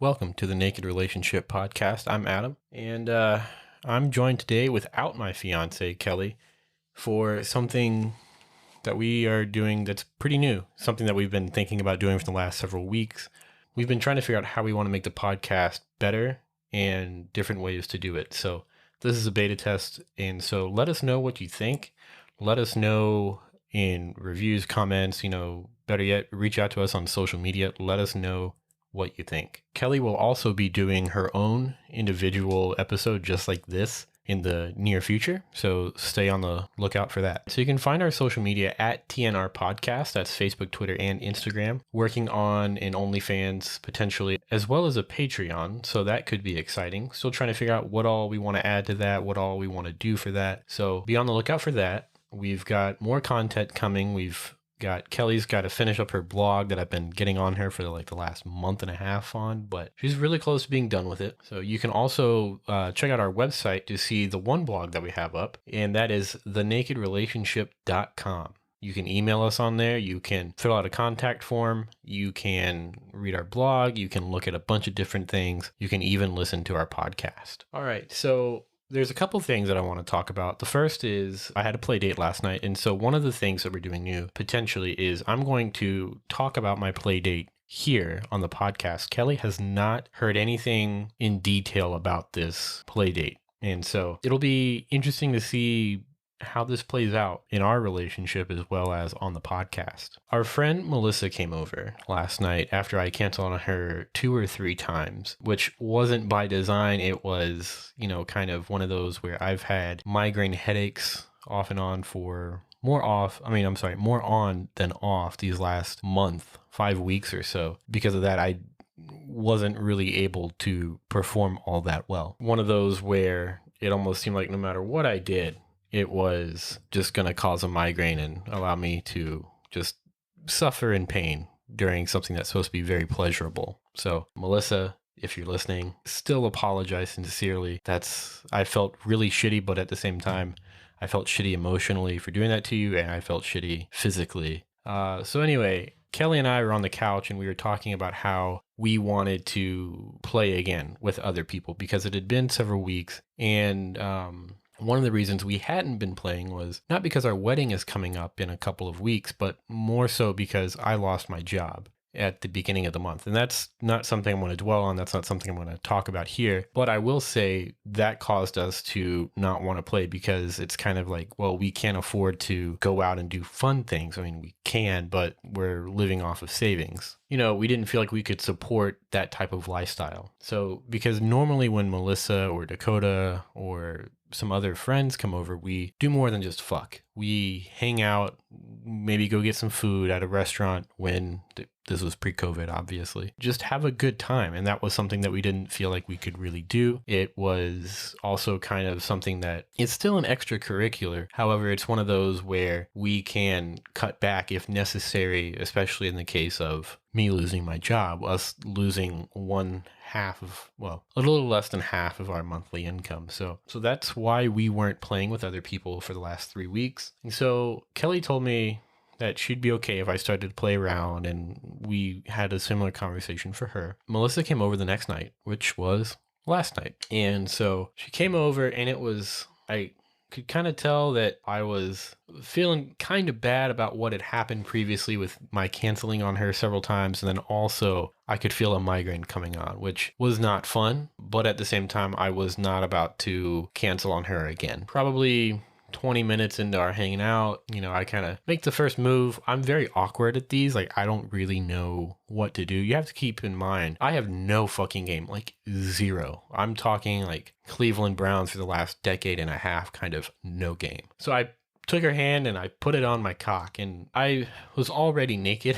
Welcome to the Naked Relationship Podcast. I'm Adam, and I'm joined today without my fiance, Kelly, for something that we are doing that's pretty new, something that we've been thinking about doing for the last several weeks. We've been trying to figure out how we want to make the podcast better and different ways to do it. So this is a beta test, and so let us know what you think. Let us know in reviews, comments, better yet, reach out to us on social media. Let us know what you think. Kelly will also be doing her own individual episode just like this in the near future, so stay on the lookout for that. So you can find our social media at TNR Podcast. That's Facebook, Twitter, and Instagram. Working on an OnlyFans potentially, as well as a Patreon, so that could be exciting. Still trying to figure out what all we want to add to that, what all we want to do for that. So be on the lookout for that. We've got more content coming. Kelly's got to finish up her blog that I've been getting on her for the last month and a half on, but she's really close to being done with it. So you can also check out our website to see the one blog that we have up, and that is thenakedrelationship.com. You can email us on there. You can fill out a contact form. You can read our blog. You can look at a bunch of different things. You can even listen to our podcast. All right. So there's a couple things that I want to talk about. The first is I had a play date last night. And so one of the things that we're doing new potentially is I'm going to talk about my play date here on the podcast. Kelly has not heard anything in detail about this play date. And so it'll be interesting to see how this plays out in our relationship as well as on the podcast. Our friend Melissa came over last night after I canceled on her 2 or 3 times, which wasn't by design. It was, kind of one of those where I've had migraine headaches off and on for more on than off these last month, 5 weeks or so. Because of that, I wasn't really able to perform all that well. One of those where it almost seemed like no matter what I did, it was just going to cause a migraine and allow me to just suffer in pain during something that's supposed to be very pleasurable. So, Melissa, if you're listening, still apologize sincerely. I felt really shitty, but at the same time, I felt shitty emotionally for doing that to you, and I felt shitty physically. So anyway, Kelly and I were on the couch and we were talking about how we wanted to play again with other people because it had been several weeks, and one of the reasons we hadn't been playing was not because our wedding is coming up in a couple of weeks, but more so because I lost my job at the beginning of the month. And that's not something I want to dwell on. That's not something I'm going to talk about here. But I will say that caused us to not want to play because it's kind of like, well, we can't afford to go out and do fun things. I mean, we can, but we're living off of savings. We didn't feel like we could support that type of lifestyle. So because normally when Melissa or Dakota or some other friends come over, we do more than just fuck. We hang out, maybe go get some food at a restaurant when this was pre-COVID, obviously. Just have a good time. And that was something that we didn't feel like we could really do. It was also kind of something that it's still an extracurricular. However, it's one of those where we can cut back if necessary, especially in the case of me losing my job, us losing a little less than half of our monthly income. So that's why we weren't playing with other people for the last 3 weeks. And so Kelly told me that she'd be okay if I started to play around, and we had a similar conversation for her. Melissa came over the next night, which was last night. And so she came over, and I could kind of tell that I was feeling kind of bad about what had happened previously with my canceling on her several times. And then also I could feel a migraine coming on, which was not fun. But at the same time, I was not about to cancel on her again. Probably 20 minutes into our hanging out, I kind of make the first move. I'm very awkward at these. I don't really know what to do. You have to keep in mind, I have no fucking game, zero. I'm talking Cleveland Browns for the last decade and a half, kind of no game. So I took her hand and I put it on my cock, and I was already naked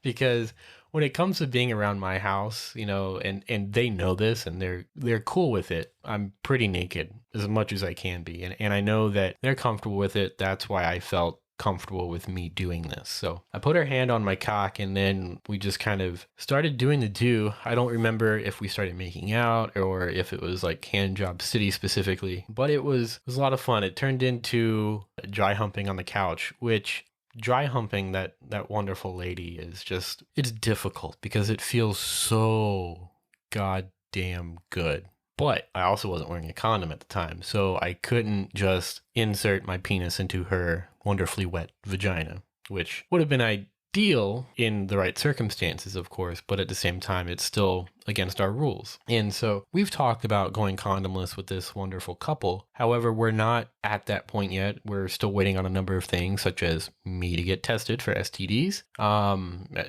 because when it comes to being around my house, and they know this and they're cool with it, I'm pretty naked as much as I can be. And I know that they're comfortable with it. That's why I felt comfortable with me doing this. So I put her hand on my cock, and then we just kind of started doing the do. I don't remember if we started making out or if it was hand job city specifically, but it was a lot of fun. It turned into dry humping on the couch, which dry humping that wonderful lady is just, it's difficult because it feels so goddamn good. But I also wasn't wearing a condom at the time, so I couldn't just insert my penis into her wonderfully wet vagina, which would have been ideal in the right circumstances, of course, but at the same time, it's still against our rules. And so we've talked about going condomless with this wonderful couple. However, we're not at that point yet. We're still waiting on a number of things, such as me to get tested for STDs,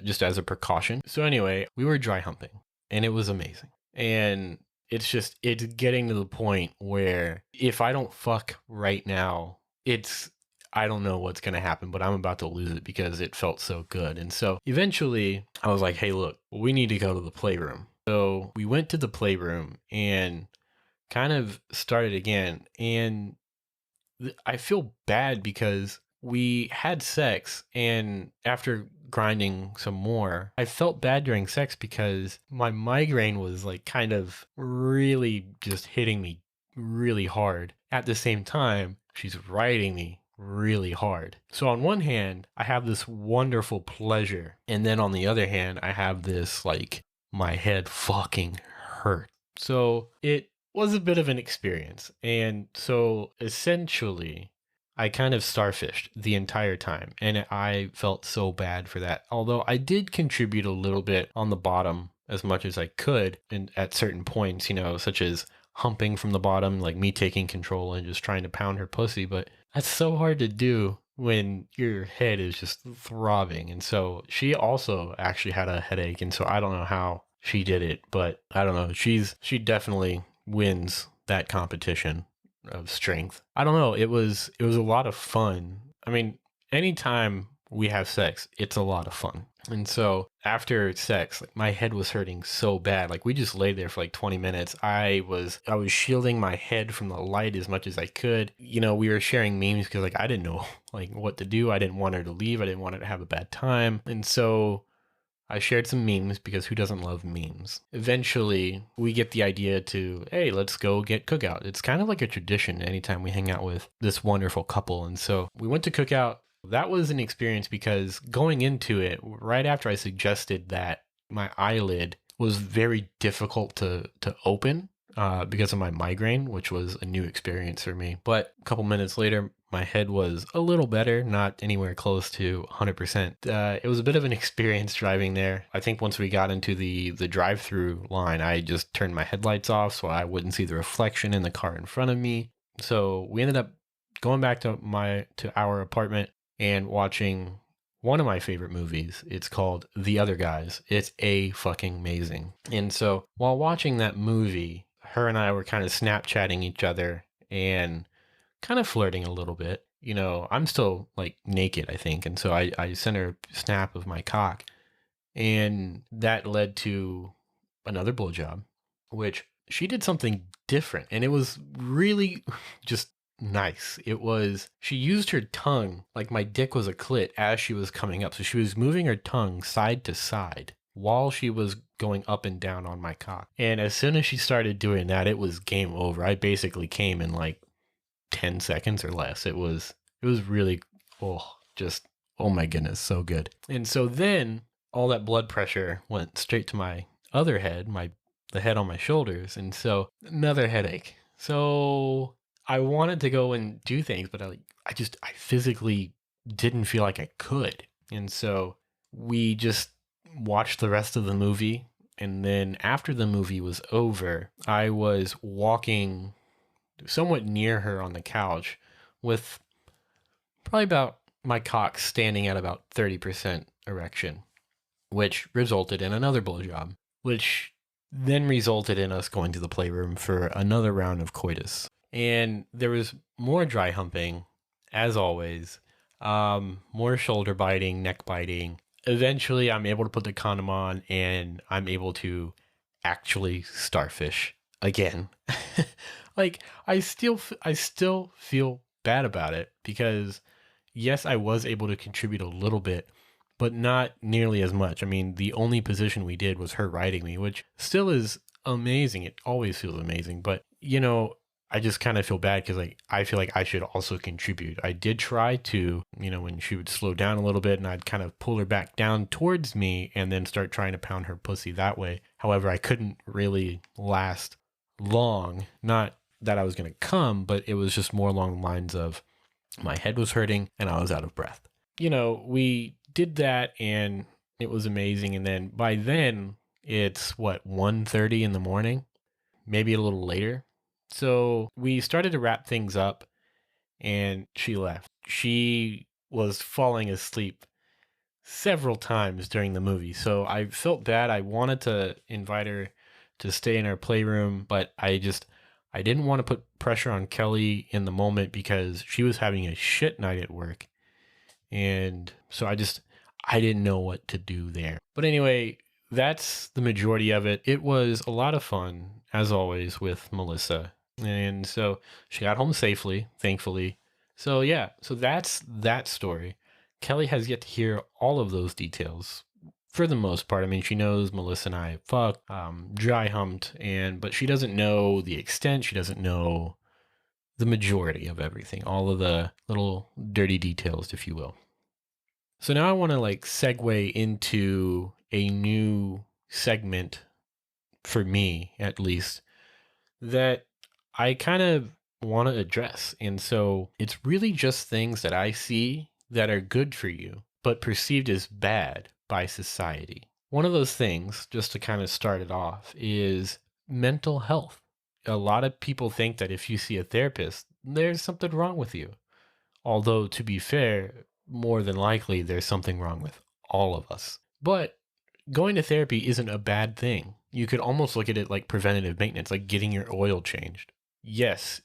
just as a precaution. So anyway, we were dry humping, and it was amazing. And it's getting to the point where if I don't fuck right now, I don't know what's going to happen, but I'm about to lose it because it felt so good. And so eventually I was like, hey, look, we need to go to the playroom. So we went to the playroom and kind of started again. And I feel bad because we had sex, and after grinding some more, I felt bad during sex because my migraine was like kind of really just hitting me really hard. At the same time, she's riding me really hard. So on one hand, I have this wonderful pleasure, and then on the other hand, I have this like my head fucking hurt. So it was a bit of an experience. And so essentially, I kind of starfished the entire time, and I felt so bad for that. Although I did contribute a little bit on the bottom as much as I could, and at certain points, such as humping from the bottom, like me taking control and just trying to pound her pussy. But that's so hard to do when your head is just throbbing. And so she also actually had a headache, and so I don't know how she did it, but I don't know. She definitely wins that competition of strength. I don't know. It was a lot of fun. I mean, anytime we have sex, it's a lot of fun. And so after sex, like my head was hurting so bad. Like we just laid there for like 20 minutes. I was shielding my head from the light as much as I could. We were sharing memes because like I didn't know like what to do. I didn't want her to leave. I didn't want her to have a bad time. And so I shared some memes because who doesn't love memes? Eventually, we get the idea to, hey, let's go get cookout. It's kind of like a tradition anytime we hang out with this wonderful couple. And so we went to cookout. That was an experience because going into it, right after I suggested that my eyelid was very difficult to open because of my migraine, which was a new experience for me. But a couple minutes later, my head was a little better, not anywhere close to 100%. It was a bit of an experience driving there. I think once we got into the drive-through line, I just turned my headlights off so I wouldn't see the reflection in the car in front of me. So we ended up going back to our apartment and watching one of my favorite movies. It's called The Other Guys. It's fucking amazing. And so while watching that movie, her and I were kind of Snapchatting each other and kind of flirting a little bit. I'm still like naked, I think. And so I sent her a snap of my cock, and that led to another blowjob, which she did something different. And it was really just nice. She used her tongue like my dick was a clit as she was coming up. So she was moving her tongue side to side while she was going up and down on my cock. And as soon as she started doing that, it was game over. I basically came in like 10 seconds or less. It was really, oh my goodness, so good. And so then all that blood pressure went straight to my other head, the head on my shoulders. And so another headache. So I wanted to go and do things, but I physically didn't feel like I could. And so we just watched the rest of the movie. And then after the movie was over, I was walking somewhat near her on the couch with probably about my cock standing at about 30% erection, which resulted in another blowjob, which then resulted in us going to the playroom for another round of coitus. And there was more dry humping, as always, more shoulder biting, neck biting. Eventually, I'm able to put the condom on, and I'm able to actually starfish again. Like, I still feel bad about it because, yes, I was able to contribute a little bit, but not nearly as much. I mean, the only position we did was her riding me, which still is amazing. It always feels amazing. But, I just kind of feel bad because like I feel like I should also contribute. I did try to, when she would slow down a little bit and I'd kind of pull her back down towards me and then start trying to pound her pussy that way. However, I couldn't really last long. Not that I was going to come, but it was just more along the lines of my head was hurting and I was out of breath. We did that and it was amazing. And then by then it's 1:30 in the morning, maybe a little later. So we started to wrap things up and she left. She was falling asleep several times during the movie. So I felt bad. I wanted to invite her to stay in our playroom, but I didn't want to put pressure on Kelly in the moment because she was having a shit night at work. And so I didn't know what to do there. But anyway, that's the majority of it. It was a lot of fun, as always, with Melissa. And so she got home safely, thankfully. So yeah, so that's that story. Kelly has yet to hear all of those details for the most part. I mean, she knows Melissa and I fucked, dry humped, but she doesn't know the extent. She doesn't know the majority of everything, all of the little dirty details, if you will. So now I want to segue into a new segment for me, at least, that I kind of want to address. And so it's really just things that I see that are good for you, but perceived as bad by society. One of those things, just to kind of start it off, is mental health. A lot of people think that if you see a therapist, there's something wrong with you. Although, to be fair, more than likely, there's something wrong with all of us. But going to therapy isn't a bad thing. You could almost look at it like preventative maintenance, like getting your oil changed. Yes,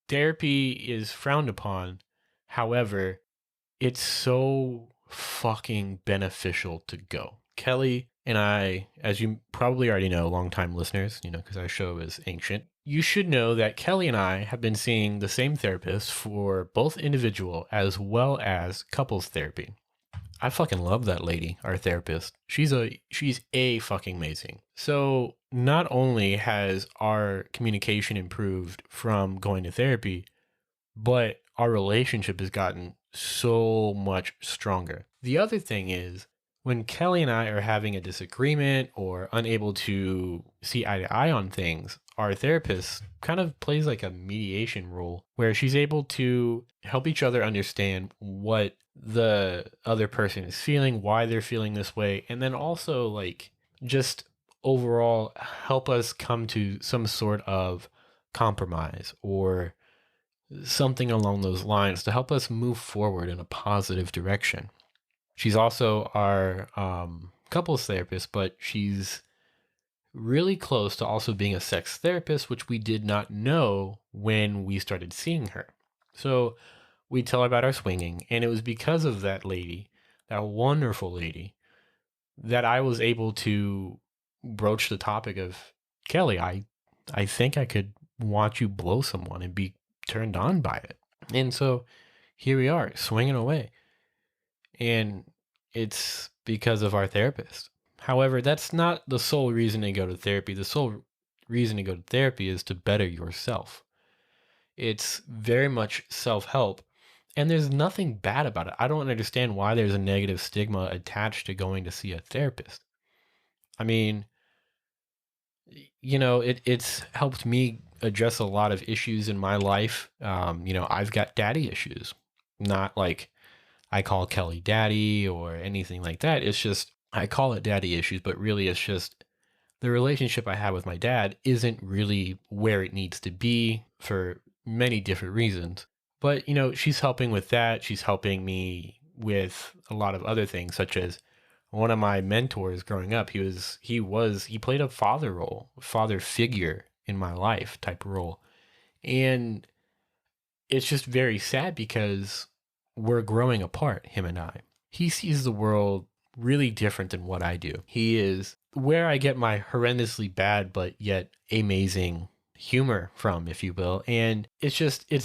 therapy is frowned upon. However, it's so fucking beneficial to go. Kelly and I, as you probably already know, longtime listeners, because our show is ancient, you should know that Kelly and I have been seeing the same therapist for both individual as well as couples therapy. I fucking love that lady, our therapist. She's a fucking amazing. So not only has our communication improved from going to therapy, but our relationship has gotten so much stronger. The other thing is, when Kelly and I are having a disagreement or unable to see eye to eye on things, our therapist kind of plays like a mediation role where she's able to help each other understand what the other person is feeling, why they're feeling this way, and then also just overall help us come to some sort of compromise or something along those lines to help us move forward in a positive direction. She's also our couples therapist, but she's really close to also being a sex therapist, which we did not know when we started seeing her. So we tell her about our swinging, and it was because of that lady, that wonderful lady, that I was able to broach the topic of, Kelly, I think I could watch you blow someone and be turned on by it. And so here we are, swinging away. And it's because of our therapist. However, that's not the sole reason to go to therapy. The sole reason to go to therapy is to better yourself. It's very much self-help, and there's nothing bad about it. I don't understand why there's a negative stigma attached to going to see a therapist. I mean, it's helped me address a lot of issues in my life. I've got daddy issues, not like I call Kelly daddy or anything like that. It's just, I call it daddy issues, but really it's just the relationship I have with my dad isn't really where it needs to be for many different reasons. But, she's helping with that. She's helping me with a lot of other things, such as one of my mentors growing up. He played a father figure in my life type role. And it's just very sad because we're growing apart, him and I. He sees the world really different than what I do. He is where I get my horrendously bad but yet amazing humor from, if you will. And it's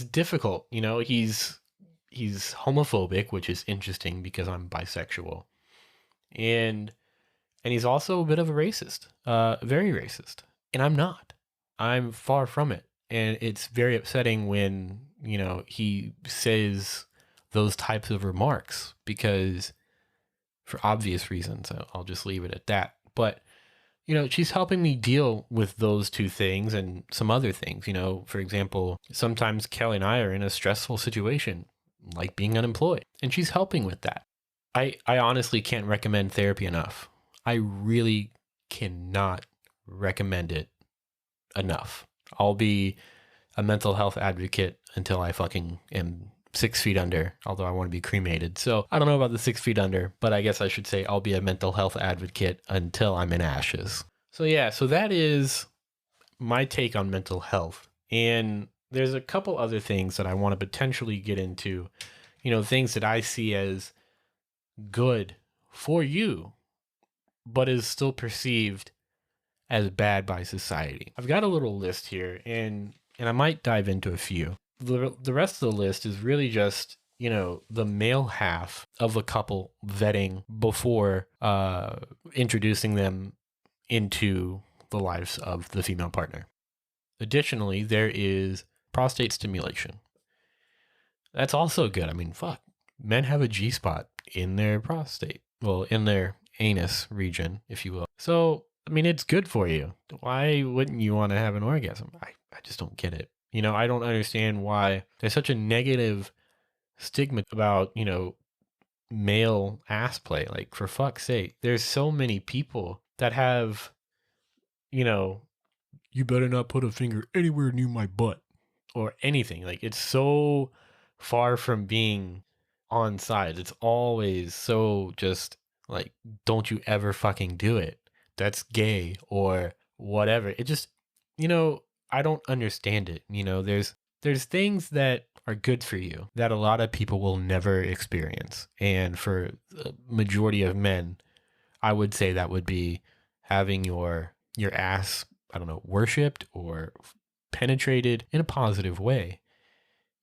difficult. He's homophobic, which is interesting because I'm bisexual. And he's also a bit of a racist, very racist. And I'm not. I'm far from it. And it's very upsetting when, he says those types of remarks because for obvious reasons, I'll just leave it at that. But, she's helping me deal with those two things and some other things. For example, sometimes Kelly and I are in a stressful situation, like being unemployed, and she's helping with that. I honestly can't recommend therapy enough. I really cannot recommend it enough. I'll be a mental health advocate until I fucking am 6 feet under, although I want to be cremated. So I don't know about the 6 feet under, but I guess I should say I'll be a mental health advocate until I'm in ashes. So yeah, so that is my take on mental health. And there's a couple other things that I want to potentially get into, things that I see as good for you, but is still perceived as bad by society. I've got a little list here, and I might dive into a few. The rest of the list is really just, the male half of a couple vetting before introducing them into the lives of the female partner. Additionally, there is prostate stimulation. That's also good. I mean, fuck. Men have a G-spot in their prostate. Well, in their anus region, if you will. So, I mean, it's good for you. Why wouldn't you want to have an orgasm? I just don't get it. I don't understand why there's such a negative stigma about, male ass play. Like, for fuck's sake, there's so many people that have, you better not put a finger anywhere near my butt or anything. Like, it's so far from being on side. It's always so just like, don't you ever fucking do it. That's gay or whatever. It just, I don't understand it. There's things that are good for you that a lot of people will never experience. And for the majority of men, I would say that would be having your ass, I don't know, worshipped or penetrated in a positive way.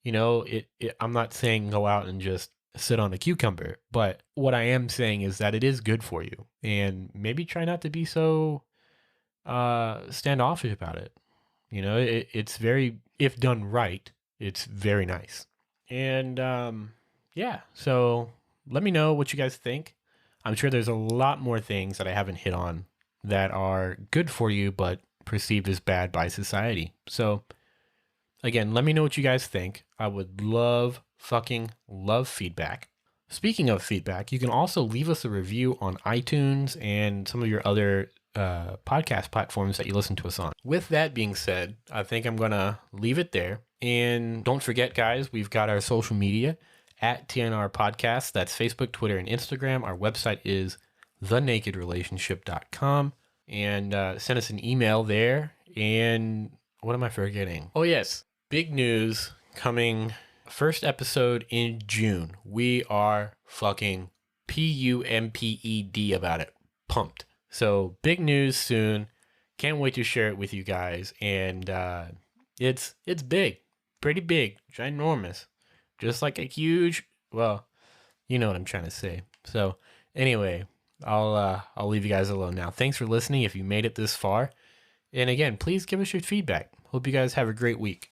I'm not saying go out and just sit on a cucumber, but what I am saying is that it is good for you, and maybe try not to be so standoffish about it. It's very, if done right, it's very nice. And yeah, so let me know what you guys think. I'm sure there's a lot more things that I haven't hit on that are good for you, but perceived as bad by society. So again, let me know what you guys think. I would fucking love feedback. Speaking of feedback, you can also leave us a review on iTunes and some of your other podcast platforms that you listen to us on. With that being said, I think I'm going to leave it there. And don't forget, guys, we've got our social media at TNR Podcast. That's Facebook, Twitter, and Instagram. Our website is thenakedrelationship.com. And send us an email there. And what am I forgetting? Oh, yes. Big news coming. First episode in June. We are fucking pumped about it. Pumped. So big news soon. Can't wait to share it with you guys. And it's big. Pretty big. Ginormous. Just like a huge, well, you know what I'm trying to say. So anyway, I'll leave you guys alone now. Thanks for listening if you made it this far. And again, please give us your feedback. Hope you guys have a great week.